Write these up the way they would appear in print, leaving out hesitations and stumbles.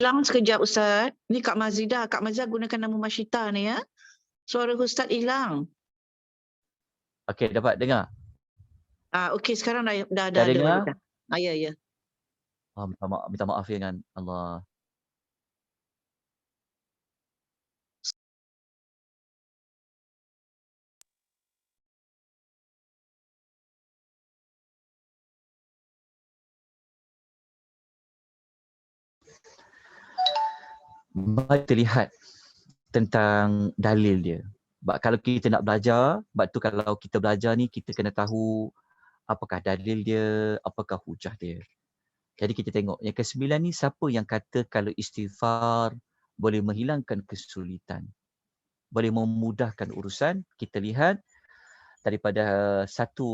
Hilang sekejap Ustaz. Ni Kak Mazidah. Kak Mazidah gunakan nama Masyita ni ya. Suara Ustaz hilang. Okey, dapat dengar? Okey, sekarang dah Dah ada dengar? balik. Ya. Minta maaf ya kan. Allah. Mari kita lihat tentang dalil dia. Sebab kalau kita nak belajar, sebab tu kalau kita belajar ni kita kena tahu apakah dalil dia, apakah hujah dia. Jadi kita tengok yang ke-9 ni siapa yang kata kalau istighfar boleh menghilangkan kesulitan, boleh memudahkan urusan. Kita lihat daripada satu,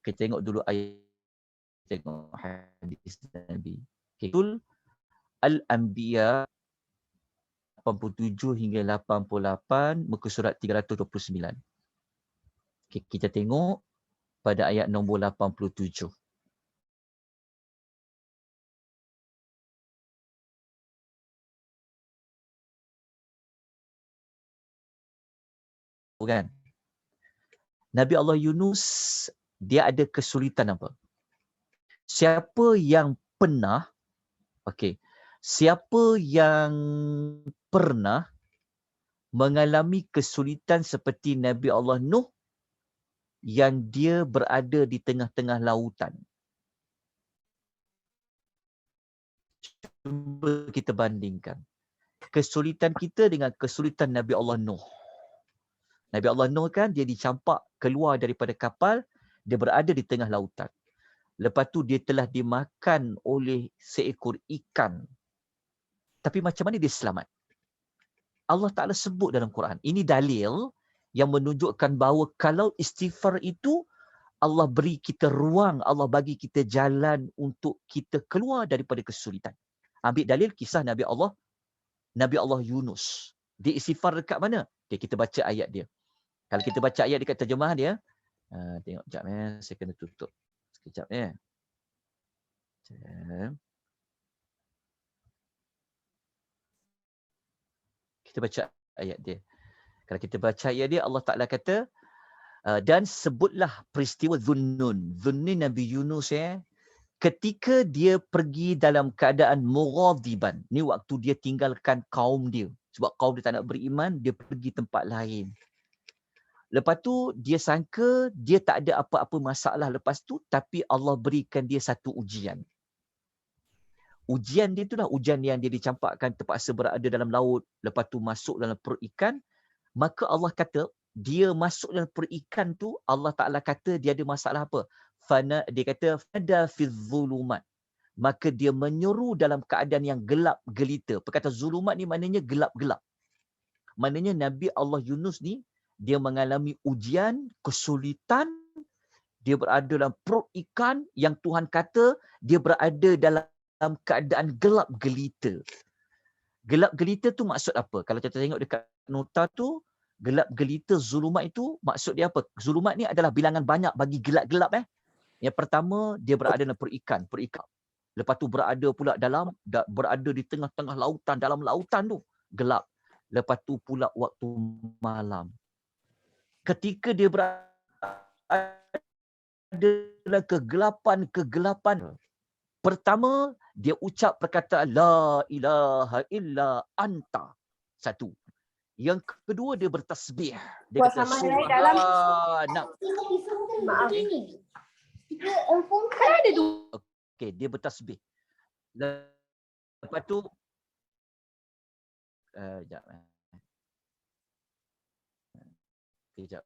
kita tengok dulu ayat, tengok hadis Nabi. Okay. Al-Anbiya 87 hingga 88, muka surat 329. Okay, kita tengok pada ayat nombor 87. Kan? Nabi Allah Yunus, dia ada kesulitan apa? Siapa yang pernah, siapa yang pernah mengalami kesulitan seperti Nabi Allah Nuh yang dia berada di tengah-tengah lautan? Cuba kita bandingkan kesulitan kita dengan kesulitan Nabi Allah Nuh. Nabi Allah Nuh kan dia dicampak keluar daripada kapal, dia berada di tengah lautan. Lepas tu dia telah dimakan oleh seekor ikan. Tapi macam mana dia selamat? Allah Ta'ala sebut dalam Quran. Ini dalil yang menunjukkan bahawa kalau istighfar itu Allah beri kita ruang, Allah bagi kita jalan untuk kita keluar daripada kesulitan. Ambil dalil kisah Nabi Allah Yunus. Dia istighfar dekat mana? Okay, kita baca ayat dia. Kalau kita baca ayat dekat terjemahan dia, tengok sekejap saya kena tutup. Sekejap ya. Kita baca ayat dia. Kalau kita baca ayat dia, Allah Ta'ala kata, dan sebutlah peristiwa Dhunnun. Dhunnun Nabi Yunus ketika dia pergi dalam keadaan mughadiban. Ni waktu dia tinggalkan kaum dia. Sebab kaum dia tak nak beriman, dia pergi tempat lain. Lepas tu dia sangka dia tak ada apa-apa masalah lepas tu, tapi Allah berikan dia satu ujian. Ujian dia itulah ujian yang dia dicampakkan terpaksa berada dalam laut, lepas tu masuk dalam perut ikan. Maka Allah kata, dia masuk dalam perut ikan tu, Allah Ta'ala kata dia ada masalah apa? Dia kata, fada fi zulumat. Maka dia menyeru dalam keadaan yang gelap gelita. Perkataan zulumat ni maknanya gelap-gelap. Maknanya Nabi Allah Yunus ni, dia mengalami ujian, kesulitan, dia berada dalam perut ikan yang Tuhan kata dia berada dalam keadaan gelap gelita. Gelap gelita tu maksud apa? Kalau kita tengok dekat nota tu, gelap gelita zulumat itu maksud dia apa? Zulumat ni adalah bilangan banyak bagi gelap-gelap. Yang pertama, dia berada dalam perut ikan. Lepas tu berada pula berada di tengah-tengah lautan, dalam lautan tu gelap. Lepas tu pula waktu malam. Ketika dia berada dalam kegelapan, pertama dia ucap perkataan la ilaha illa anta. Satu. Yang kedua dia bertasbih. Dia kata subhanak. Maaf ni. Kan ada tu. Okey, dia bertasbih. Lepas tu sekejap. Sekejap.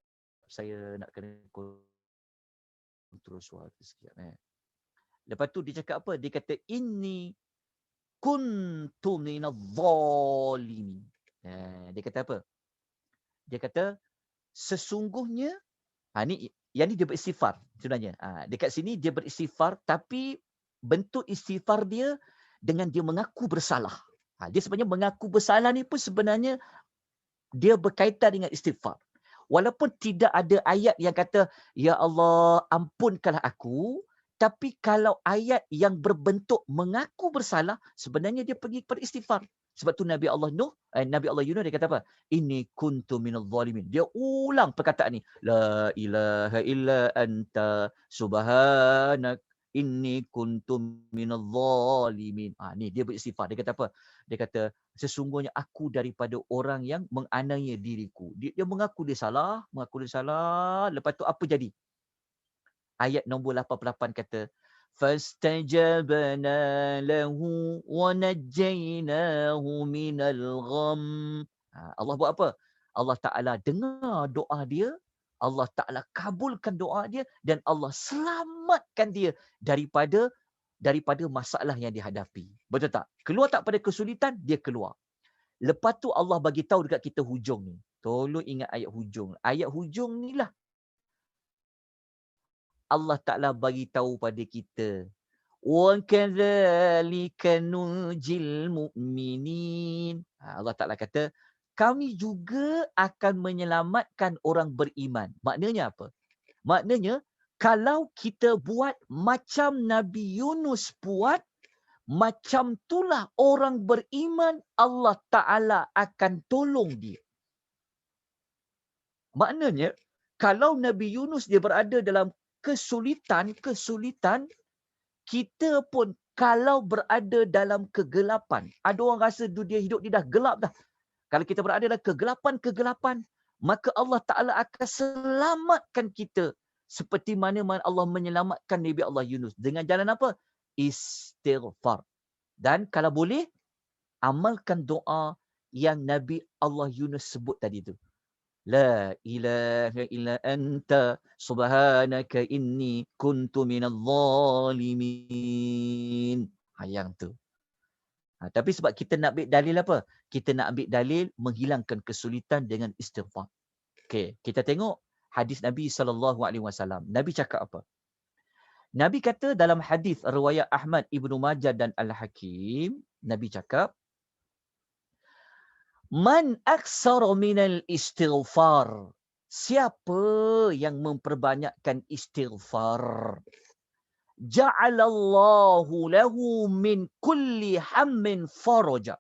Saya nak kena kontrol suara sekejap. Lepas tu dia cakap apa? Dia kata inni kuntu minadh-dhalimin. Dia kata apa? Dia kata sesungguhnya yang ni dia beristighfar sebenarnya. Dekat sini dia beristighfar tapi bentuk istighfar dia dengan dia mengaku bersalah. Dia sebenarnya mengaku bersalah ni pun sebenarnya dia berkaitan dengan istighfar. Walaupun tidak ada ayat yang kata, ya Allah ampunkanlah aku, Tapi kalau ayat yang berbentuk mengaku bersalah, sebenarnya dia pergi kepada istighfar. Sebab tu Nabi Allah Yunus dia kata apa? Inni kuntu minadh zalimin. Dia ulang perkataan ni. La ilaha illa anta subhanak inni kuntu minadh zalimin. Ni dia beristighfar. Dia kata apa? Dia kata sesungguhnya aku daripada orang yang menganiaya diriku. Dia mengaku dia salah, Lepas tu apa jadi? Ayat nombor 88 kata fastajabna lahu wa najjaynahu minal gham. Allah buat apa? Allah Taala dengar doa dia, Allah Taala kabulkan doa dia dan Allah selamatkan dia daripada masalah yang dihadapi. Betul tak? Keluar tak pada kesulitan, dia keluar. Lepas tu Allah bagi tahu dekat kita hujung ni. Tolong ingat ayat hujung. Ayat hujung ni lah Allah Ta'ala bagi tahu pada kita. وَكَذَلِكَ نُنْجِي الْمُؤْمِنِينَ. Allah Ta'ala kata, kami juga akan menyelamatkan orang beriman. Maknanya apa? Maknanya, kalau kita buat macam Nabi Yunus buat, macam itulah orang beriman, Allah Ta'ala akan tolong dia. Maknanya, kalau Nabi Yunus dia berada dalam kesulitan, kita pun kalau berada dalam kegelapan, ada orang rasa dunia hidup dia dah gelap dah. Kalau kita berada dalam kegelapan, maka Allah Ta'ala akan selamatkan kita. Seperti mana Allah menyelamatkan Nabi Allah Yunus. Dengan jalan apa? Istighfar. Dan kalau boleh, amalkan doa yang Nabi Allah Yunus sebut tadi tu. La ilaha illa anta subhanaka inni kuntu minadh zalimin. Yang tu. Tapi sebab kita nak ambil dalil apa? Kita nak ambil dalil menghilangkan kesulitan dengan istighfar. Okey, kita tengok hadis Nabi SAW. Nabi cakap apa? Nabi kata dalam hadis riwayat Ahmad, Ibnu Majah dan Al-Hakim, Nabi cakap, Man aksara minal istighfar. Siapa yang memperbanyakkan istighfar? Ja'alallahu lahu min kulli hammin faraja.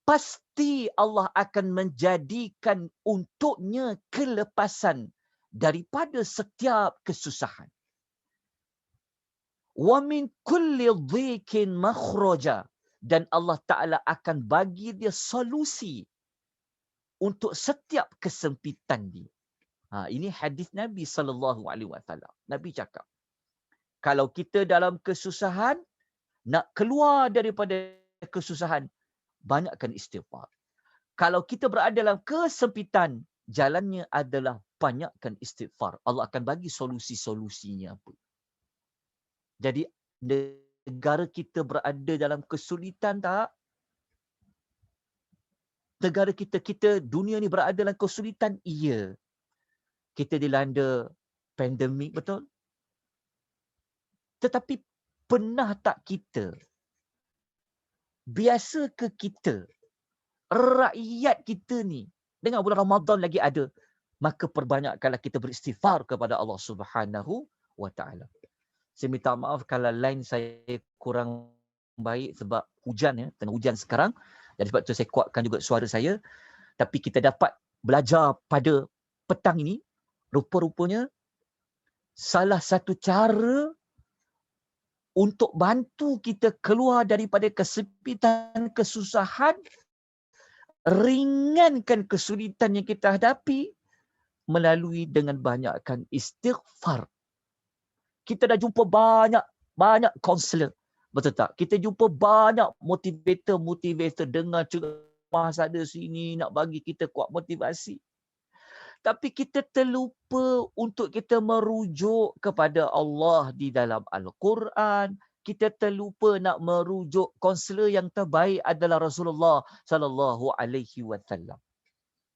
Pasti Allah akan menjadikan untuknya kelepasan daripada setiap kesusahan. Wa min kulli dhikin makhraja. Dan Allah Ta'ala akan bagi dia solusi untuk setiap kesempitan dia. Ini hadis Nabi SAW. Nabi cakap, kalau kita dalam kesusahan, nak keluar daripada kesusahan, banyakkan istighfar. Kalau kita berada dalam kesempitan, jalannya adalah banyakkan istighfar. Allah akan bagi solusi-solusinya apa. Jadi, negara kita berada dalam kesulitan tak? Negara kita dunia ni berada dalam kesulitan, iya. Kita dilanda pandemik, betul? Tetapi pernah tak kita, biasa ke kita, rakyat kita ni, dengan bulan Ramadan lagi ada, maka perbanyakkanlah kita beristighfar kepada Allah Subhanahu wa Ta'ala. Saya minta maaf kalau line saya kurang baik sebab hujan, tengah hujan sekarang. Dan sebab itu saya kuatkan juga suara saya. Tapi kita dapat belajar pada petang ini, rupa-rupanya salah satu cara untuk bantu kita keluar daripada kesempitan, kesusahan, ringankan kesulitan yang kita hadapi melalui dengan banyakkan istighfar. Kita dah jumpa banyak kaunselor. Betul tak? Kita jumpa banyak motivator dengar ceramah sana sini nak bagi kita kuat motivasi. Tapi kita terlupa untuk kita merujuk kepada Allah di dalam Al-Quran. Kita terlupa nak merujuk kaunselor yang terbaik adalah Rasulullah sallallahu alaihi wasallam.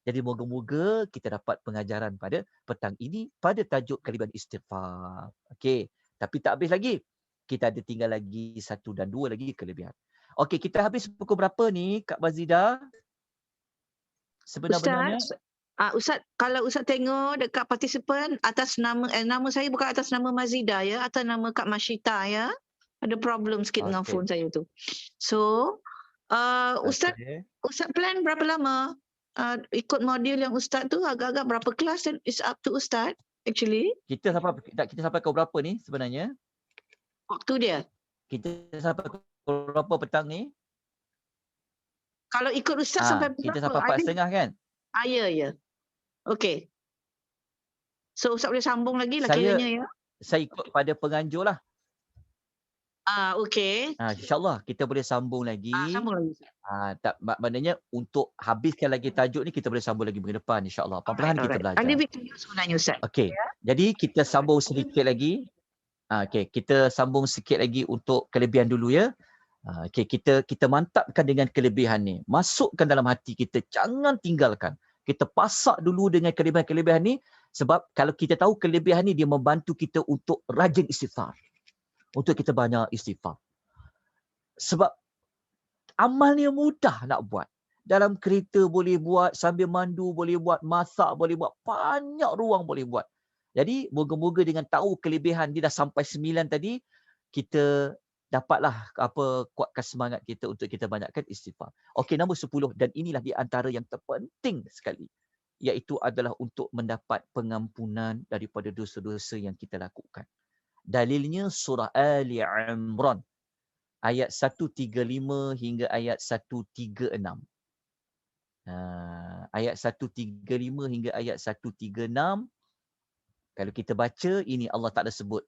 Jadi moga-moga kita dapat pengajaran pada petang ini pada tajuk kalimat istighfar. Okey, tapi tak habis lagi. Kita ada tinggal lagi 1 dan 2 lagi kelebihan. Okey, kita habis pukul berapa ni Kak Bazida? Sebenarnya Ustaz, Ustaz, kalau Ustaz tengok dekat participant atas nama saya bukan atas nama Mazidah ya, atas nama Kak Mashita ya. Ada problem sikit dengan Okey. phone saya tu. So, Ustaz Okey. Ustaz plan berapa lama? Ikut modul yang Ustaz tu agak-agak berapa kelas, dan it's up to Ustaz actually Kita sampai ke berapa ni sebenarnya? waktu dia. Kita sampai ke berapa petang ni? Kalau ikut Ustaz sampai Kita berapa? sampai 4:30 kan? Ya. Okey. So Ustaz boleh sambung lagi lah Saya kiranya ya. saya ikut pada penganjur lah. Okey. InsyaAllah kita boleh sambung lagi. Sambung lagi Ustaz. Maknanya untuk habiskan lagi tajuk ni kita boleh sambung lagi minggu depan insya-Allah. Perlahan-lahan kita Alright. belajar. Ada video sebenarnya Ustaz. Okey. Jadi kita sambung sedikit lagi. Okey, kita sambung sikit lagi untuk kelebihan dulu ya. Okey, kita mantapkan dengan kelebihan ni. Masukkan dalam hati kita, jangan tinggalkan. Kita pasak dulu dengan kelebihan-kelebihan ni sebab kalau kita tahu kelebihan ni dia membantu kita untuk rajin istighfar. Untuk kita banyak istighfar. Sebab amal ni mudah nak buat. Dalam kereta boleh buat, sambil mandu boleh buat, masak boleh buat, banyak ruang boleh buat. Jadi moga-moga dengan tahu kelebihan dia dah sampai 9 tadi, kita dapatlah kuatkan semangat kita untuk kita banyakkan istighfar. Okey, nombor 10 dan inilah di antara yang terpenting sekali, iaitu adalah untuk mendapat pengampunan daripada dosa-dosa yang kita lakukan. Dalilnya surah Ali Imran ayat 135 hingga ayat 136. Ayat 135 hingga ayat 136. Kalau kita baca, ini Allah Ta'ala sebut.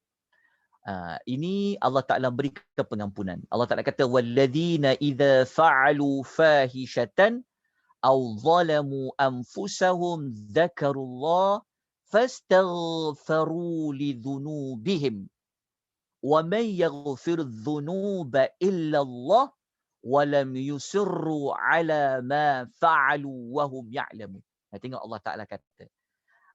Ini Allah Ta'ala berikan pengampunan. Allah Ta'ala kata, وَالَّذِينَ إِذَا فَعَلُوا فَاحِشَةً أَوْ ظَلَمُوا أَنفُسَهُمْ ذَكَرُوا اللَّهَ فَاسْتَغْفَرُوا لِذُنُوبِهِمْ وَمَنْ يَغْفِرُ الذُّنُوبَ إِلَّا اللَّهُ وَلَمْ يُصِرُّوا عَلَى مَا فَعَلُوا وَهُمْ يَعْلَمُونَ. Tengok Allah Ta'ala kata.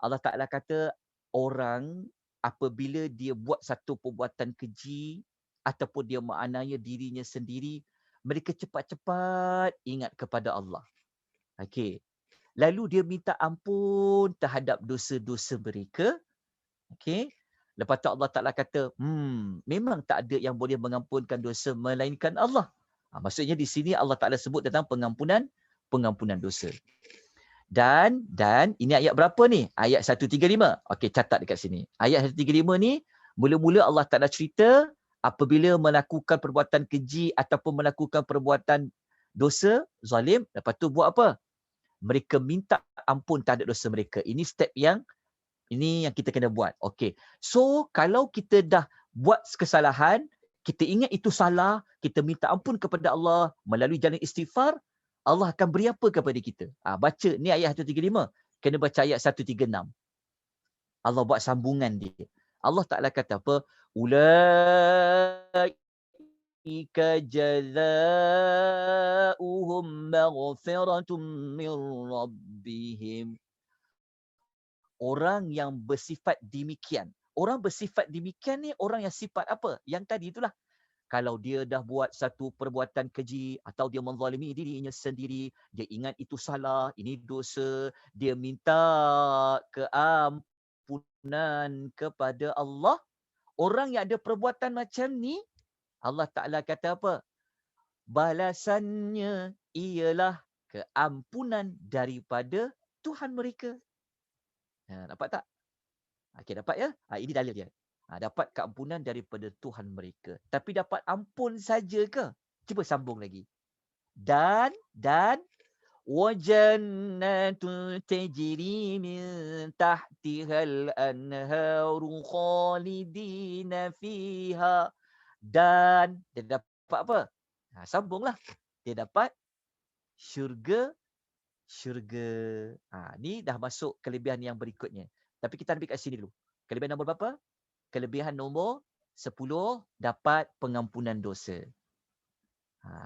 Allah Ta'ala kata, orang apabila dia buat satu perbuatan keji ataupun dia menganiaya dirinya sendiri, mereka cepat-cepat ingat kepada Allah. Okey. Lalu dia minta ampun terhadap dosa-dosa mereka. Okey. Lepas tu Allah Ta'ala kata, memang tak ada yang boleh mengampunkan dosa melainkan Allah. Maksudnya di sini Allah Ta'ala sebut tentang pengampunan dosa. Dan ini ayat berapa ni? Ayat 135. Okey, catat dekat sini. Ayat 135 ni, mula-mula Allah Ta'ala cerita apabila melakukan perbuatan keji ataupun melakukan perbuatan dosa, zalim, lepas tu buat apa? Mereka minta ampun terhadap dosa mereka. Ini step yang kita kena buat. Okey. So, kalau kita dah buat kesalahan, kita ingat itu salah, kita minta ampun kepada Allah melalui jalan istighfar, Allah akan beri apa kepada kita? Baca ni ayat 135. Kena baca ayat 136. Allah buat sambungan dia. Allah Ta'ala kata apa? Ulaika jazaa'uhum maghfiratum min rabbihim. Orang yang bersifat demikian. Orang bersifat demikian ni orang yang sifat apa? Yang tadi itulah. Kalau dia dah buat satu perbuatan keji atau dia menzalimi dirinya sendiri, dia ingat itu salah, ini dosa, dia minta keampunan kepada Allah. Orang yang ada perbuatan macam ni, Allah Ta'ala kata apa? Balasannya ialah keampunan daripada Tuhan mereka. Dapat tak? Okey, dapat ya? Ini dalil dia. Dapat keampunan daripada Tuhan mereka. Tapi dapat ampun saja ke? Cuba sambung lagi. Dan wajannatun tajri min tahtihal anharu khalidina fiha. Dan dia dapat apa? Sambunglah. Dia dapat syurga. Ni dah masuk kelebihan yang berikutnya. Tapi kita ambil kat sini dulu. Kelebihan nombor berapa? Kelebihan nombor 10, dapat pengampunan dosa.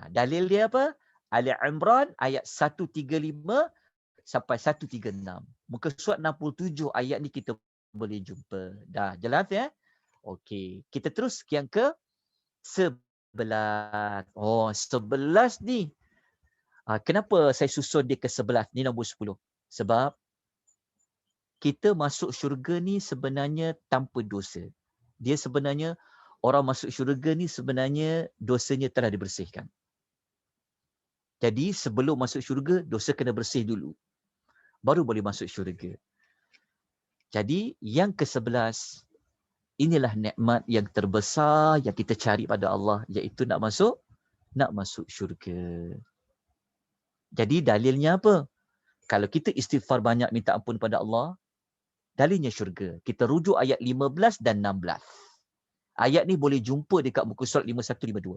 Dalil dia apa? Ali Imran ayat 135 sampai 136. Muka surat 67 ayat ni kita boleh jumpa. Dah jelas ya? Okey, kita terus yang ke 11. 11 ni. Kenapa saya susun dia ke 11? Ni nombor 10. Sebab kita masuk syurga ni sebenarnya tanpa dosa. Dia sebenarnya, orang masuk syurga ni sebenarnya dosanya telah dibersihkan. Jadi sebelum masuk syurga, dosa kena bersih dulu. Baru boleh masuk syurga. Jadi yang ke-11, inilah nikmat yang terbesar yang kita cari pada Allah, iaitu nak masuk syurga. Jadi dalilnya apa? Kalau kita istighfar banyak minta ampun pada Allah, dalilnya syurga. Kita rujuk ayat 15 dan 16. Ayat ni boleh jumpa dekat muka surat 51, 52.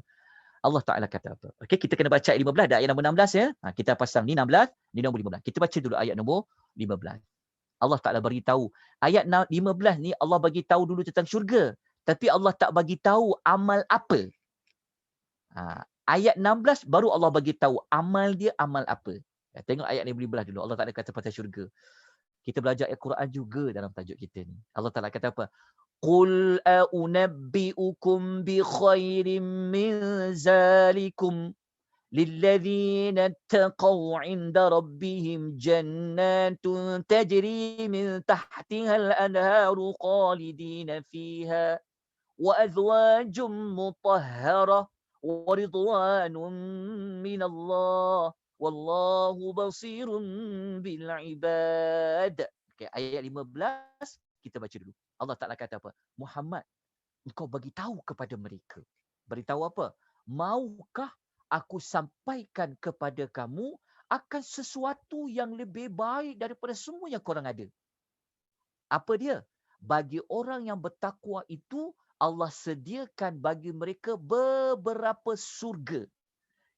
Allah Ta'ala kata apa? Okey, kita kena baca ayat 15 dan ayat nombor 16 ya. Kita pasang ni 16, ni nombor 15. Kita baca dulu ayat nombor 15. Allah Ta'ala beritahu. Ayat 15 ni Allah bagi tahu dulu tentang syurga. Tapi Allah tak bagi tahu amal apa. Ayat 16 baru Allah bagi tahu amal dia amal apa. Tengok ayat ni belah dulu. Allah Ta'ala kata pasal syurga. Kita belajar Al-Quran juga dalam tajuk kita ni. Allah Ta'ala kata apa? Qul a'unabbi'ukum bi khairim min zalikum lilladzina taqaw 'inda rabbihim jannatun tajri min tahtiha al-anharu khalidina fiha wa azwajum mutahharah wa ridwanun minallah wallahu basirun bil ibad. Okay, ayat 15 kita baca dulu. Allah Ta'ala kata apa? Muhammad, engkau bagi tahu kepada mereka. Beritahu apa? Maukah aku sampaikan kepada kamu akan sesuatu yang lebih baik daripada semua yang korang ada? Apa dia? Bagi orang yang bertakwa itu, Allah sediakan bagi mereka beberapa surga.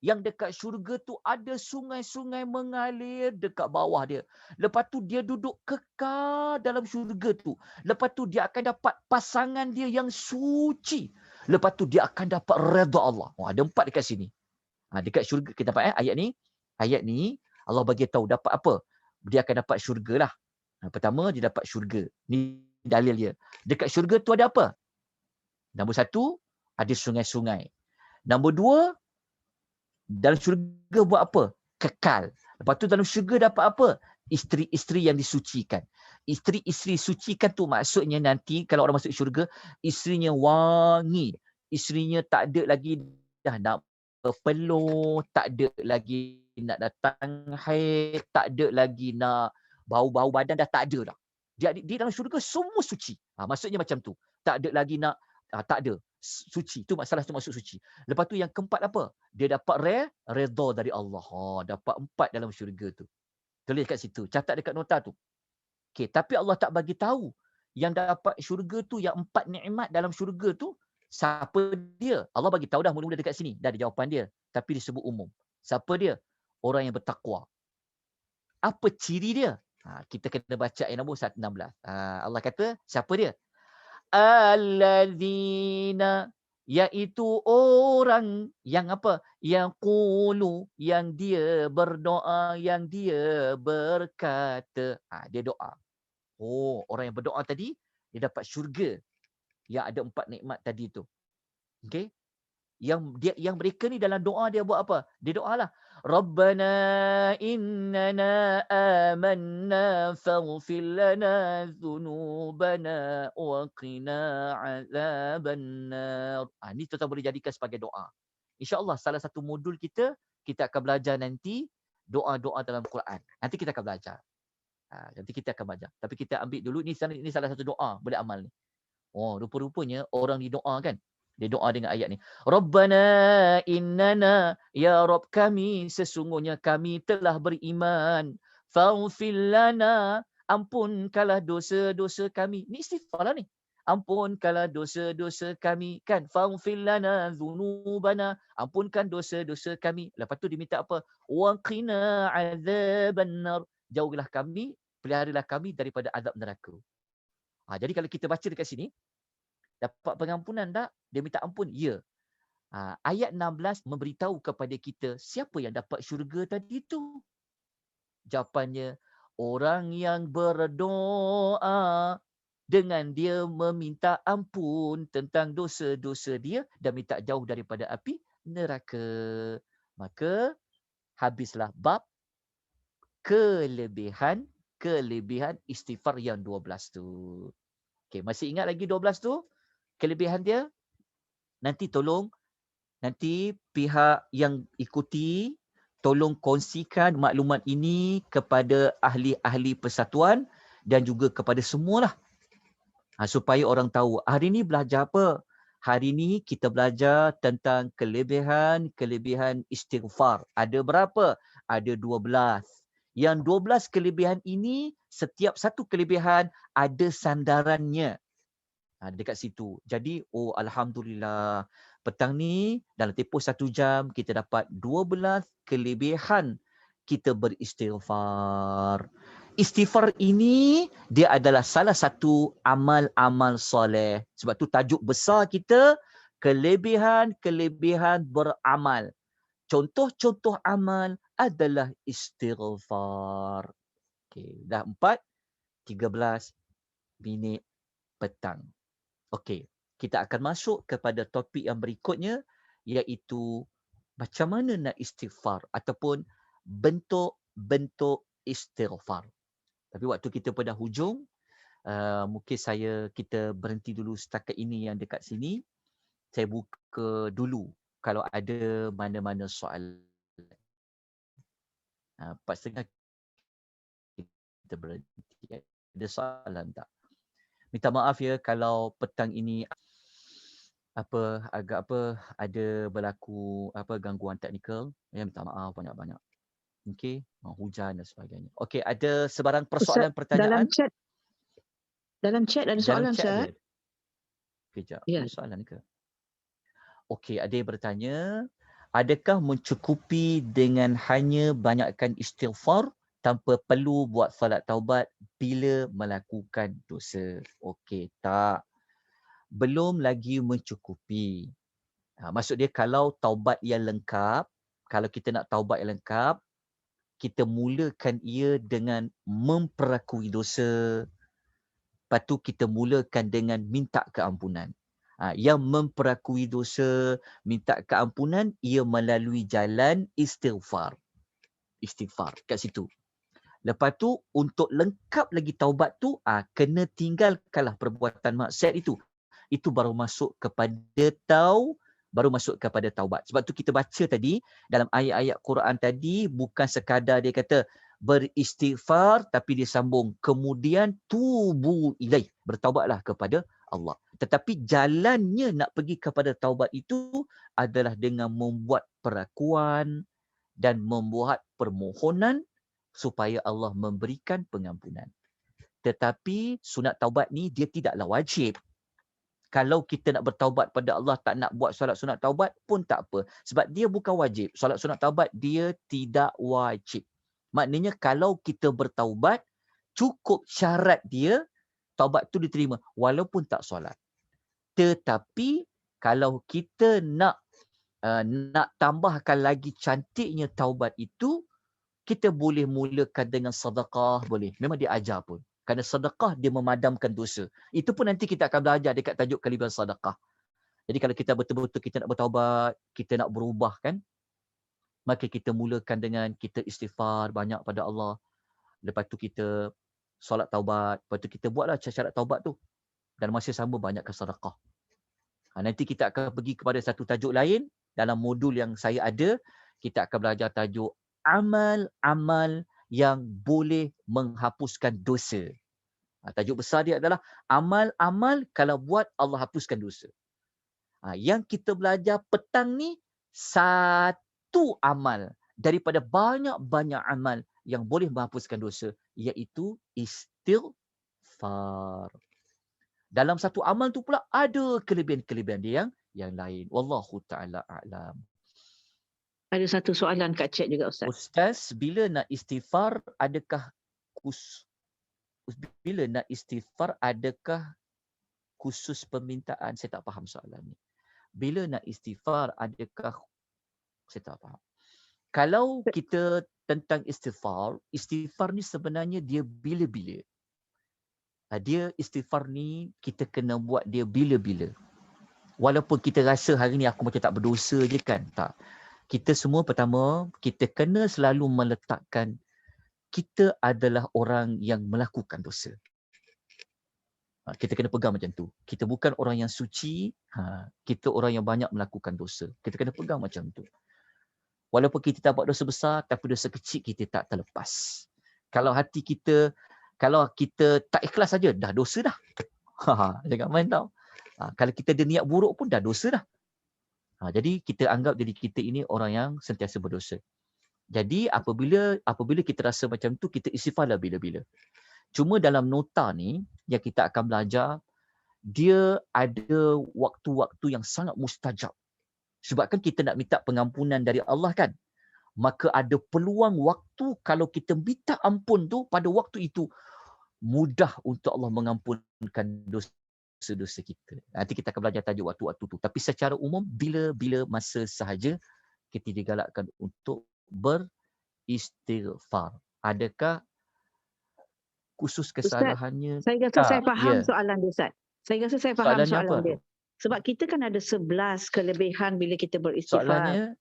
Yang dekat syurga tu ada sungai-sungai mengalir dekat bawah dia. Lepas tu dia duduk kekal dalam syurga tu. Lepas tu dia akan dapat pasangan dia yang suci. Lepas tu dia akan dapat redha Allah. Ada 4 dekat sini. Dekat syurga kita dapat ayat ni. Ayat ni Allah bagi tahu dapat apa? Dia akan dapat syurga lah. Pertama dia dapat syurga. Ni dalil dia. Dekat syurga tu ada apa? Nombor 1, ada sungai-sungai. Nombor 2, dalam syurga buat apa? Kekal. Lepas tu dalam syurga dapat apa? Isteri-isteri yang disucikan. Isteri-isteri sucikan tu maksudnya nanti kalau orang masuk syurga, isterinya wangi. Isterinya tak ada lagi dah nak berpeluh, tak ada lagi nak datang haid, tak ada lagi nak bau-bau badan, dah tak ada dah. Dia dalam syurga semua suci. Maksudnya macam tu. Tak ada lagi nak, tak ada. Suci. Tu masalah tu masuk suci. Lepas tu yang keempat apa? Dia dapat redha dari Allah. Dapat 4 dalam syurga tu. Tulis kat situ. Catat dekat nota tu. Okay, tapi Allah tak bagi tahu yang dapat syurga tu, yang 4 nikmat dalam syurga tu, siapa dia? Allah bagi tahu dah mula-mula dekat sini. Dah ada jawapan dia. Tapi disebut umum. Siapa dia? Orang yang bertakwa. Apa ciri dia? Kita kena baca ayat nombor 16. Allah kata, siapa dia? Alladzina, iaitu orang yang apa? Yang qulu, yang dia berdoa, yang dia berkata. Dia doa. Orang yang berdoa tadi, dia dapat syurga. Yang ada 4 nikmat tadi tu. Okey? Yang mereka ni dalam doa dia buat apa? Dia doalah. Rabbana innana amanna faghfir lana dhunubana wa qina azabannar. Ni tuan-tuan boleh jadikan sebagai doa. InsyaAllah salah satu modul kita akan belajar nanti doa-doa dalam Quran. Nanti kita akan belajar. Nanti kita akan belajar. Tapi kita ambil dulu, ni salah satu doa boleh amal ni. Rupa-rupanya orang didoa kan. Dia doa dengan ayat ni. Rabbana innana, ya Rabb kami, sesungguhnya kami telah beriman. Faghfir lana, ampunkanlah dosa-dosa kami. Ni istighfar lah ni. Ampunkanlah dosa-dosa kami kan. Faghfir lana dhunubana, ampunkan dosa-dosa kami. Lepas tu diminta apa? Wa qina azabannar, jauhlah kami, peliharalah kami daripada azab neraka. Jadi kalau kita baca dekat sini, dapat pengampunan tak? Dia minta ampun? Ya. Ayat 16 memberitahu kepada kita siapa yang dapat syurga tadi tu. Jawapannya, orang yang berdoa dengan dia meminta ampun tentang dosa-dosa dia dan minta jauh daripada api neraka. Maka habislah bab kelebihan kelebihan istighfar yang 12 tu. Okey, masih ingat lagi 12 tu? Kelebihan dia? Nanti pihak yang ikuti tolong kongsikan maklumat ini kepada ahli-ahli persatuan dan juga kepada semualah. Supaya orang tahu hari ni belajar apa. Hari ni kita belajar tentang kelebihan istighfar. Ada berapa? Ada 12. Yang 12 kelebihan ini, setiap satu kelebihan ada sandarannya. Dekat situ. Jadi, Alhamdulillah. Petang ni, dalam tempoh 1 jam, kita dapat 12 kelebihan kita beristighfar. Istighfar ini, dia adalah salah satu amal-amal soleh. Sebab tu tajuk besar kita, kelebihan-kelebihan beramal. Contoh-contoh amal adalah istighfar. Okey, dah 4:13 minit petang. Okey, kita akan masuk kepada topik yang berikutnya, iaitu macam mana nak istighfar ataupun bentuk-bentuk istighfar. Tapi waktu kita pada hujung, mungkin kita berhenti dulu setakat ini yang dekat sini. Saya buka dulu kalau ada mana-mana soalan. 4:30 kita berhenti. Ada soalan tak? Minta maaf ya kalau petang ini ada berlaku gangguan teknikal. Minta maaf banyak-banyak. Okey, hujan dan sebagainya. Okey, ada sebarang persoalan pertanyaan? Dalam chat ada soalan, Ustaz. Kejap, Ya. ada soalan ke? Okey, ada yang bertanya, adakah mencukupi dengan hanya banyakkan istighfar tanpa perlu buat solat taubat bila melakukan dosa? Okey, tak. Belum lagi mencukupi. Maksud dia kalau taubat yang lengkap, kalau kita nak taubat yang lengkap, kita mulakan ia dengan memperakui dosa. Lepas tu kita mulakan dengan minta keampunan. Yang memperakui dosa, minta keampunan, ia melalui jalan istighfar. Istighfar kat situ. Lepas tu untuk lengkap lagi taubat tu, kena tinggalkanlah perbuatan maksiat itu. Itu baru masuk kepada taubat. Sebab tu kita baca tadi dalam ayat-ayat Quran tadi, bukan sekadar dia kata beristighfar tapi dia sambung kemudian tubu ilaih, bertaubatlah kepada Allah. Tetapi jalannya nak pergi kepada taubat itu adalah dengan membuat perakuan dan membuat permohonan supaya Allah memberikan pengampunan. Tetapi sunat taubat ni dia tidaklah wajib. Kalau kita nak bertaubat pada Allah, tak nak buat solat sunat taubat pun tak apa. Sebab dia bukan wajib. Solat sunat taubat dia tidak wajib. Maknanya kalau kita bertaubat, cukup syarat dia, taubat tu diterima walaupun tak solat. Tetapi kalau kita nak tambahkan lagi cantiknya taubat itu, kita boleh mulakan dengan sedekah, boleh. Memang dia ajar pun. Kerana sedekah dia memadamkan dosa. Itu pun nanti kita akan belajar dekat tajuk kelebihan sedekah. Jadi kalau kita betul-betul kita nak bertaubat, kita nak berubah kan, maka kita mulakan dengan kita istighfar banyak pada Allah. Lepas tu kita solat taubat. Lepas tu kita buatlah syarat taubat tu. Dan masih sama banyakkan sedekah. Nanti kita akan pergi kepada satu tajuk lain. Dalam modul yang saya ada, kita akan belajar tajuk amal-amal yang boleh menghapuskan dosa. Tajuk besar dia adalah amal-amal kalau buat Allah hapuskan dosa. Yang kita belajar petang ni, satu amal daripada banyak-banyak amal yang boleh menghapuskan dosa, iaitu istighfar. Dalam satu amal tu pula ada kelebihan-kelebihan dia yang lain. Wallahu ta'ala a'lam. Ada satu soalan kat chat juga, Ustaz. Ustaz, bila nak istighfar adakah khusus permintaan? Saya tak faham soalan ni. Bila nak istighfar adakah, saya tak faham. Kalau kita tentang istighfar ni sebenarnya dia bila-bila. Dia istighfar ni kita kena buat dia bila-bila. Walaupun kita rasa hari ni aku macam tak berdosa je kan, tak. Kita semua pertama, kita kena selalu meletakkan kita adalah orang yang melakukan dosa. Kita kena pegang macam tu. Kita bukan orang yang suci, kita orang yang banyak melakukan dosa. Kita kena pegang macam tu. Walaupun kita tak buat dosa besar, tapi dosa kecil kita tak terlepas. Kalau hati kita, kalau kita tak ikhlas saja, dah dosa dah. Jangan main tau. Kalau kita ada niat buruk pun dah dosa dah. Jadi kita anggap diri kita ini orang yang sentiasa berdosa. Jadi apabila kita rasa macam tu, kita istighfarlah bila-bila. Cuma dalam nota ni yang kita akan belajar, dia ada waktu-waktu yang sangat mustajab. Sebab kan kita nak minta pengampunan dari Allah kan. Maka ada peluang waktu kalau kita minta ampun tu pada waktu itu, mudah untuk Allah mengampunkan dosa-dosa kita. Nanti kita akan belajar tajuk waktu-waktu tu. Tapi secara umum, bila-bila masa sahaja kita digalakkan untuk beristighfar. Adakah khusus kesalahannya? Ustaz, saya rasa saya faham Ya. soalan dia, Ustaz. Saya rasa saya faham Soalannya soalan apa dia. tu? Sebab kita kan ada 11 kelebihan bila kita beristighfar. Soalannya?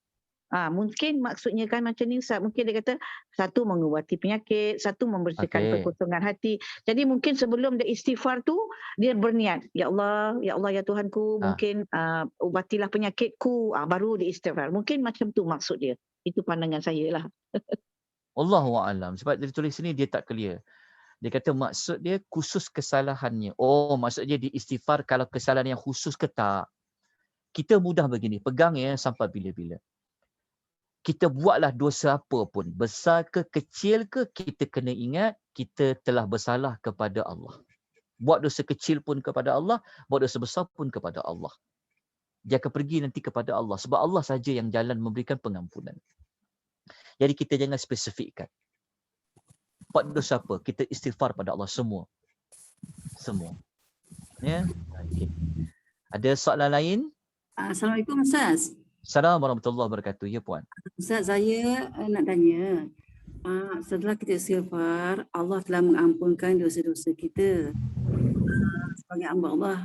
Mungkin maksudnya kan macam ni Ustaz, mungkin dia kata satu mengubati penyakit, satu membersihkan Okey. kekosongan hati. Jadi mungkin sebelum dia istighfar tu dia berniat, ya Allah ya Tuhanku, mungkin ubatilah penyakitku, baru dia istighfar. Mungkin macam tu maksud dia. Itu pandangan saya lah. Allahu a'lam. Sebab dia tulis sini dia tak clear. Dia kata maksud dia khusus kesalahannya. Oh, maksud dia di istighfar kalau kesalahan yang khusus ke tak. Kita mudah begini, pegang ya sampai bila-bila. Kita buatlah dosa apa pun, besar ke kecil ke, kita kena ingat kita telah bersalah kepada Allah. Buat dosa kecil pun kepada Allah, buat dosa besar pun kepada Allah. Dia akan pergi nanti kepada Allah. Sebab Allah saja yang jalan memberikan pengampunan. Jadi kita jangan spesifikkan. Buat dosa apa? Kita istighfar pada Allah semua. Semua. Ya. Okay. Ada soalan lain? Assalamualaikum Ustaz. Assalamualaikum warahmatullahi wabarakatuh. Ya Puan. Ustaz, saya nak tanya. Setelah kita istighfar, Allah telah mengampunkan dosa-dosa kita. Sebagai hamba Allah,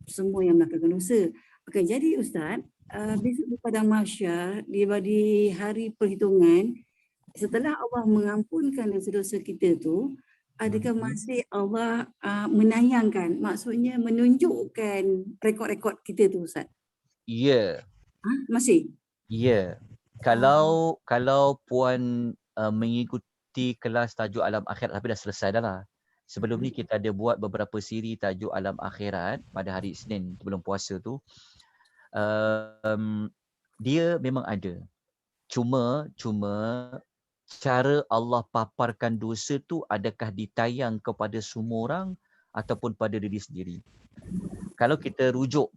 semua yang melakukan dosa. Okey, jadi Ustaz, besok di padang mahsyar, di hari perhitungan, setelah Allah mengampunkan dosa-dosa kita tu, adakah masih Allah menayangkan, maksudnya menunjukkan rekod-rekod kita tu Ustaz? Ya. Masih? Ya. Kalau Puan mengikuti kelas tajuk alam akhirat, tapi dah selesai dah lah. Sebelum ni kita ada buat beberapa siri tajuk alam akhirat pada hari Isnin sebelum puasa tu. Dia memang ada. Cuma cara Allah paparkan dosa tu adakah ditayang kepada semua orang ataupun pada diri sendiri. Kalau kita rujuk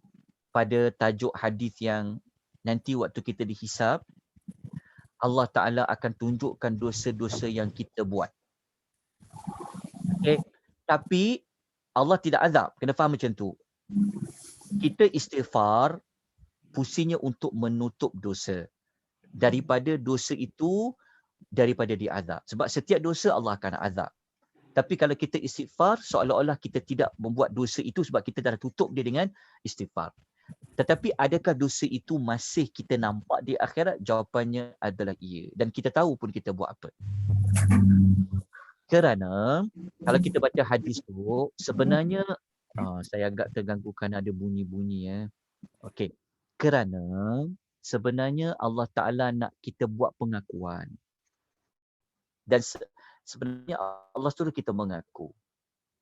pada tajuk hadis yang nanti waktu kita dihisab, Allah Ta'ala akan tunjukkan dosa-dosa yang kita buat. Okay. Tapi Allah tidak azab. Kena faham macam tu. Kita istighfar fungsinya untuk menutup dosa. Daripada dosa itu, daripada diazab. Sebab setiap dosa Allah akan azab. Tapi kalau kita istighfar, seolah-olah kita tidak membuat dosa itu sebab kita dah tutup dia dengan istighfar. Tetapi adakah dosa itu masih kita nampak di akhirat? Jawapannya adalah iya. Dan kita tahu pun kita buat apa. Kerana kalau kita baca hadis tu, sebenarnya saya agak terganggu kerana ada bunyi-bunyi ya. Okey. Kerana sebenarnya Allah Ta'ala nak kita buat pengakuan. Dan sebenarnya Allah suruh kita mengaku.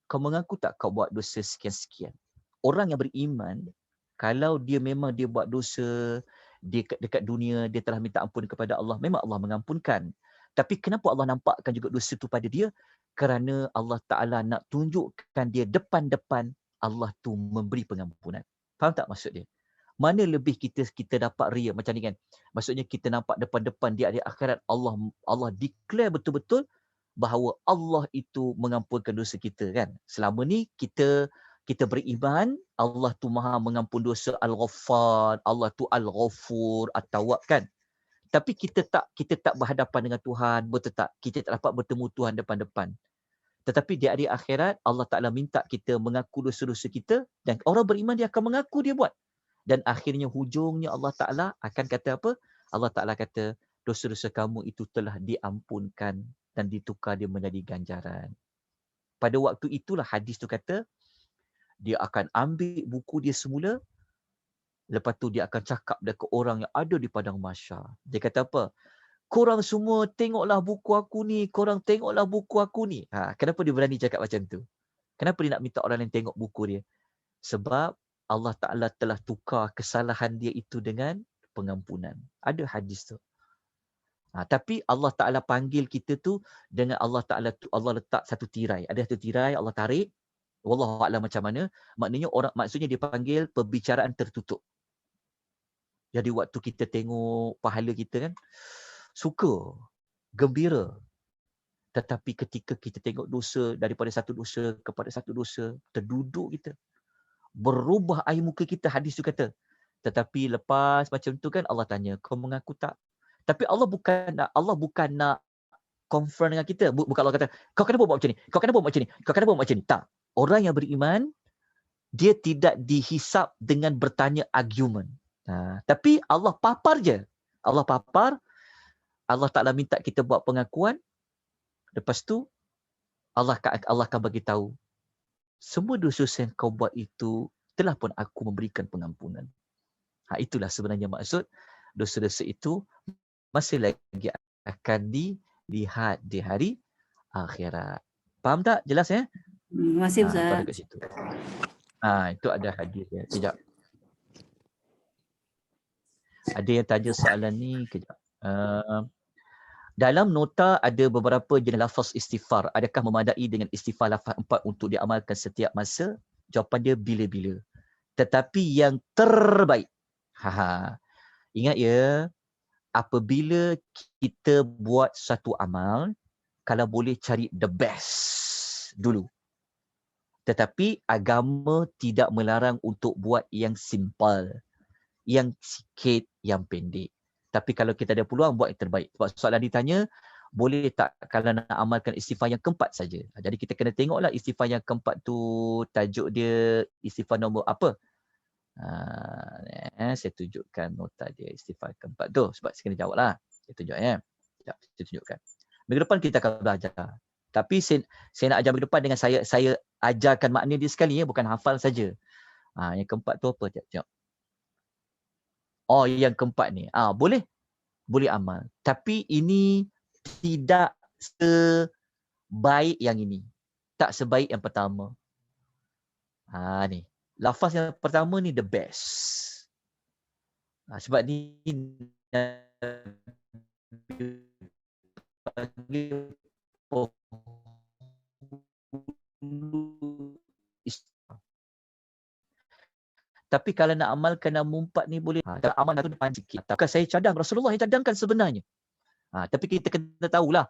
Kau mengaku tak kau buat dosa sekian-sekian? Orang yang beriman, kalau dia memang dia buat dosa, dia dekat dunia, dia telah minta ampun kepada Allah, memang Allah mengampunkan. Tapi kenapa Allah nampakkan juga dosa itu pada dia? Kerana Allah Ta'ala nak tunjukkan dia depan-depan Allah tu memberi pengampunan. Faham tak maksud dia? Mana lebih kita dapat ria macam ni kan? Maksudnya kita nampak depan-depan di akhirat Allah declare betul-betul bahawa Allah itu mengampunkan dosa kita kan. Selama ni kita beriman Allah tu Maha mengampun dosa, Al-Ghaffar, Allah tu Al-Ghafur, At-Tawwab kan. Tapi kita tak berhadapan dengan Tuhan, betul tak? Kita tak dapat bertemu Tuhan depan-depan. Tetapi di hari akhirat Allah Ta'ala minta kita mengaku dosa-dosa kita dan orang beriman dia akan mengaku dia buat. Dan akhirnya hujungnya Allah Ta'ala akan kata apa? Allah Ta'ala kata dosa-dosa kamu itu telah diampunkan dan ditukar dia menjadi ganjaran. Pada waktu itulah hadis tu kata, dia akan ambil buku dia semula, lepas tu dia akan cakap dekat orang yang ada di padang mahsyar. Dia kata apa? Korang semua tengoklah buku aku ni, korang tengoklah buku aku ni. Kenapa dia berani cakap macam tu? Kenapa dia nak minta orang lain tengok buku dia? Sebab Allah Ta'ala telah tukar kesalahan dia itu dengan pengampunan. Ada hadis tu. Tapi Allah Ta'ala panggil kita tu dengan Allah letak satu tirai. Ada satu tirai, Allah tarik. Wallahu a'lam macam mana. Maksudnya dia panggil perbicaraan tertutup. Jadi waktu kita tengok pahala kita kan, suka, gembira. Tetapi ketika kita tengok dosa, daripada satu dosa kepada satu dosa, terduduk kita. Berubah air muka kita, hadis tu kata. Tetapi lepas macam tu kan Allah tanya, kau mengaku tak? Tapi Allah bukan nak confront dengan kita. Bukan Allah kata, kau kenapa buat macam ni? Kau kenapa buat macam ni? Kau kenapa buat macam ni? Tak. Orang yang beriman, dia tidak dihisap dengan bertanya argument. Tapi Allah papar je. Allah papar, Allah Ta'ala minta kita buat pengakuan. Lepas tu, Allah akan bagi tahu, semua dosa yang kau buat itu, telah pun aku memberikan pengampunan. Itulah sebenarnya maksud dosa-dosa itu masih lagi akan dilihat di hari akhirat. Faham tak? Jelas ya? Terima kasih Ustaz. Pada kat situ. Itu ada hadis ya. Sekejap. Ada yang tanya soalan ni, kejap. Dalam nota ada beberapa jenis lafaz istighfar. Adakah memadai dengan istighfar lafaz 4 untuk diamalkan setiap masa? Jawapan dia bila-bila. Tetapi yang terbaik. Ingat ya, apabila kita buat satu amal, kalau boleh cari the best dulu. Tetapi agama tidak melarang untuk buat yang simple, yang sikit, yang pendek. Tapi kalau kita ada peluang, buat yang terbaik. Sebab soalan ditanya, boleh tak kalau nak amalkan istighfar yang keempat saja? Jadi kita kena tengoklah istighfar yang keempat tu, tajuk dia istighfar nombor apa? Saya tunjukkan nota dia istighfar keempat tu. Sebab saya kena jawab lah. Saya tunjuk ya. Sekejap, saya tunjukkan. Minggu depan kita akan belajar. Tapi saya nak ajar minggu depan dengan saya ajarkan makna dia sekali ya, bukan hafal saja. Yang keempat tu apa? Sekejap. Yang keempat ni. Boleh amal. Tapi ini tidak sebaik yang ini. Tak sebaik yang pertama. Ni. Lafaz yang pertama ni the best. Sebab ni tapi kalau nak amalkan nombor 4 ni boleh. Amal tu depan sikit. Bukan saya cadang. Rasulullah yang cadangkan sebenarnya. Tapi kita kena tahulah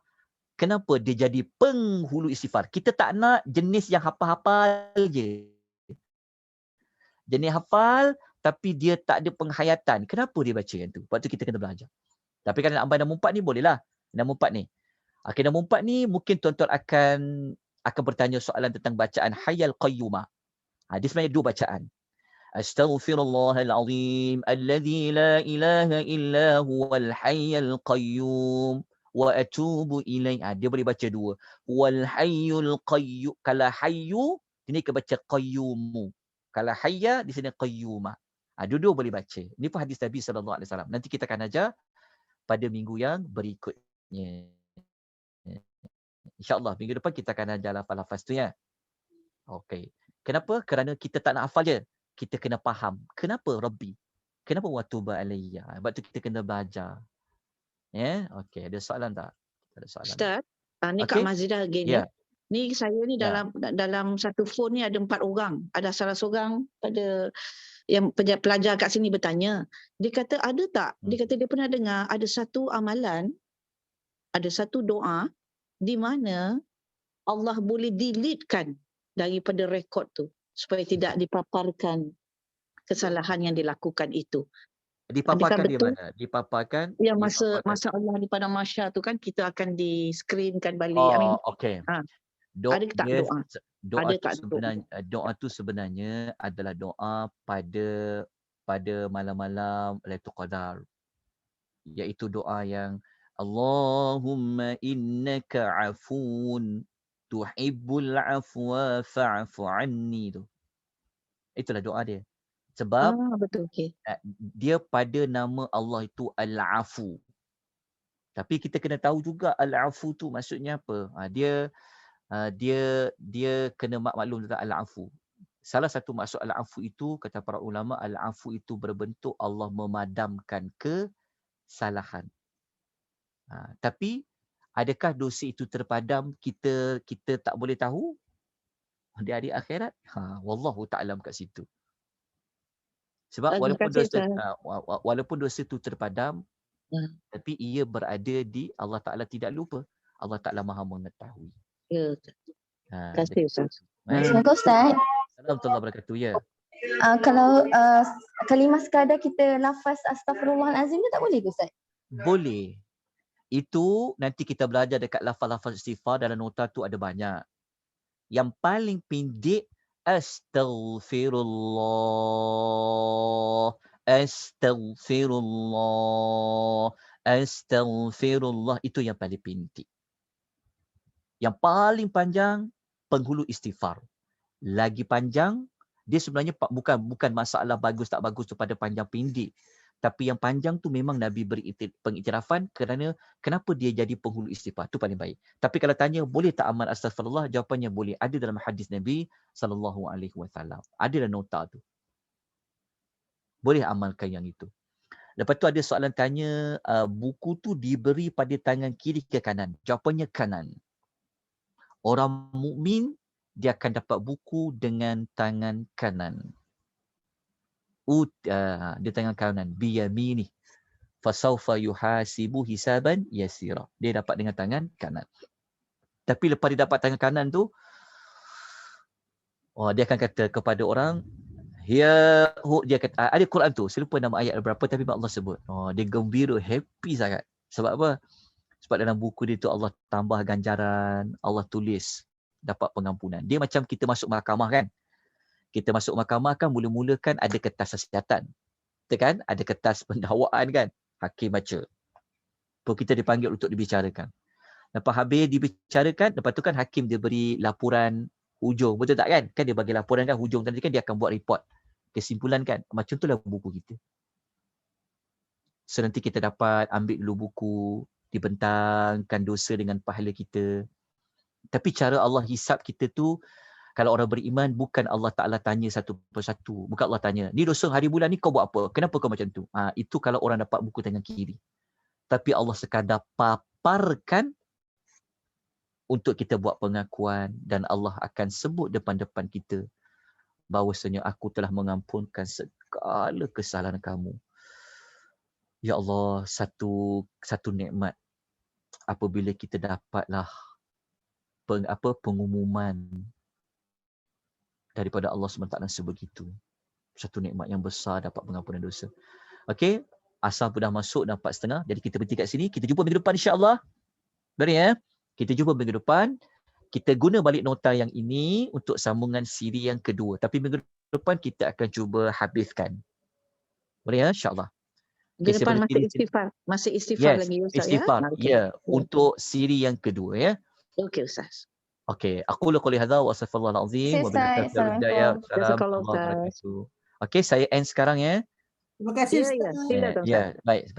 kenapa dia jadi penghulu istighfar. Kita tak nak jenis yang hafal-hafal je. Jenis hafal tapi dia tak ada penghayatan. Kenapa dia baca yang tu? Waktu kita kena belajar. Tapi kalau nak amal nombor 4 ni bolehlah. Nombor 4 ni. Nombor 4 ni mungkin tuan-tuan akan bertanya soalan tentang bacaan Hayyal Qayyumah. Dia sebenarnya 2 bacaan. Astaghfirullahalazim alladzi la ilaha illa huwal hayyul qayyum wa atubu ilaih. Dia boleh baca 2. Wal hayyul qayyum. Kalau hayyu, ini ke baca qayyumu. Kalau hayya, di sini qayyumah. Dua-dua boleh baca. Ini pun hadis Nabi SAW. Nanti kita akan ajar pada minggu yang berikutnya. InsyaAllah, minggu depan kita akan ajar lafaz-lafaz tu ya. Okey. Kenapa? Kerana kita tak nak hafal je. Kita kena faham. Kenapa Rabbi? Kenapa watuba alayya? Sebab tu kita kena belajar. Ya, okey. Ada soalan tak? Ada soalan. Ustaz, ni Kak Mazidah again ya. Ni saya ni dalam satu phone ni ada 4 orang. Ada salah seorang pada yang pelajar kat sini bertanya. Dia kata ada tak? Dia kata dia pernah dengar ada satu amalan, ada satu doa di mana Allah boleh deletekan daripada rekod tu supaya tidak dipaparkan kesalahan yang dilakukan itu. Dipaparkan di mana? Dipaparkan yang masa Allah di padang mahsyar tu kan kita akan di screenkan balik. Okey. Ada tak doa? Doa tu sebenarnya adalah doa pada malam-malam Lailatul Qadar. Iaitu doa yang Allahumma innaka afun tuhibbul afwa fa'fu anni tu. Itulah doa dia. Sebab Betul. Okey. dia pada nama Allah itu Al-Afu. Tapi kita kena tahu juga Al-Afu tu maksudnya apa. Dia kena maklum tentang Al-Afu. Salah satu maksud Al-Afu itu, kata para ulama, Al-Afu itu berbentuk Allah memadamkan kesalahan. Tapi adakah dosa itu terpadam, kita tak boleh tahu di hari akhirat? Wallahu ta'alam kat situ. Sebab walaupun dosa itu terpadam, tapi ia berada di Allah Ta'ala tidak lupa. Allah Ta'ala maha mengetahui. Ya. Terima kasih Ustaz. Assalamualaikum Ustaz. Assalamualaikum warahmatullahi wabarakatuh. Ya. Kalau kalimah sekadar kita lafaz astaghfirullahalazim tu tak boleh ke Ustaz? Boleh. Itu nanti kita belajar dekat lafaz-lafaz istighfar, dalam nota tu ada banyak. Yang paling pendek astaghfirullah. Astaghfirullah. Itu yang paling pendek. Yang paling panjang penghulu istighfar. Lagi panjang, dia sebenarnya bukan masalah bagus tak bagus tu pada panjang pendek. Tapi yang panjang tu memang Nabi beri pengiktirafan kerana kenapa dia jadi penghulu istighfar. Tu paling baik. Tapi kalau tanya boleh tak amal astaghfirullah? Jawapannya boleh. Ada dalam hadis Nabi SAW. Ada dalam nota tu. Boleh amalkan yang itu. Lepas tu ada soalan tanya, buku tu diberi pada tangan kiri ke kanan? Jawapannya kanan. Orang mukmin dia akan dapat buku dengan tangan kanan. Dia tangan kanan. Biyamini. Fasawfa yuhasibu hisaban yasira. Dia dapat dengan tangan kanan. Tapi lepas dia dapat tangan kanan tu, dia akan kata kepada orang, dia kata, ada Quran tu, saya lupa nama ayat berapa tapi Allah sebut. Dia gembira, happy sangat. Sebab apa? Sebab dalam buku dia tu Allah tambah ganjaran, Allah tulis dapat pengampunan. Dia macam kita masuk mahkamah kan. Kita masuk mahkamah kan mula-mula kan ada kertas nasihatkan. Kita kan ada kertas pendakwaan kan. Hakim baca. Lepas kita dipanggil untuk dibicarakan. Lepas habis dibicarakan, lepas tu kan hakim dia beri laporan hujung. Betul tak kan? Kan dia bagi laporan kan hujung tadi kan dia akan buat report. Kesimpulan kan. Macam tu lah buku kita. So nanti kita dapat ambil dulu buku, dibentangkan dosa dengan pahala kita. Tapi cara Allah hisap kita tu, kalau orang beriman, bukan Allah Ta'ala tanya satu persatu. Bukan Allah tanya, ni dosa hari bulan ni kau buat apa? Kenapa kau macam tu? Itu kalau orang dapat buku tangan kiri. Tapi Allah sekadar paparkan untuk kita buat pengakuan dan Allah akan sebut depan-depan kita bahawasanya aku telah mengampunkan segala kesalahan kamu. Ya Allah, satu nikmat apabila kita dapatlah pengumuman daripada Allah SWT sebegitu. Satu nikmat yang besar dapat pengampunan dosa. Okey, asal pun dah masuk dah 4:30. Jadi kita berhenti kat sini. Kita jumpa minggu depan insya-Allah. Baik ya. Kita jumpa minggu depan. Kita guna balik nota yang ini untuk sambungan siri yang kedua. Tapi minggu depan kita akan cuba habiskan. Boleh ya insya-Allah. Minggu depan masih istighfar lagi Ustaz istighfar, ya. Untuk siri yang kedua ya. Okey Ustaz. Okey, aku qouli hadza wa astaghfirullahal azim wa billahi taufiq hidayah. Okey, saya end sekarang ya. Terima kasih Ustaz. Ya, Ya, baik.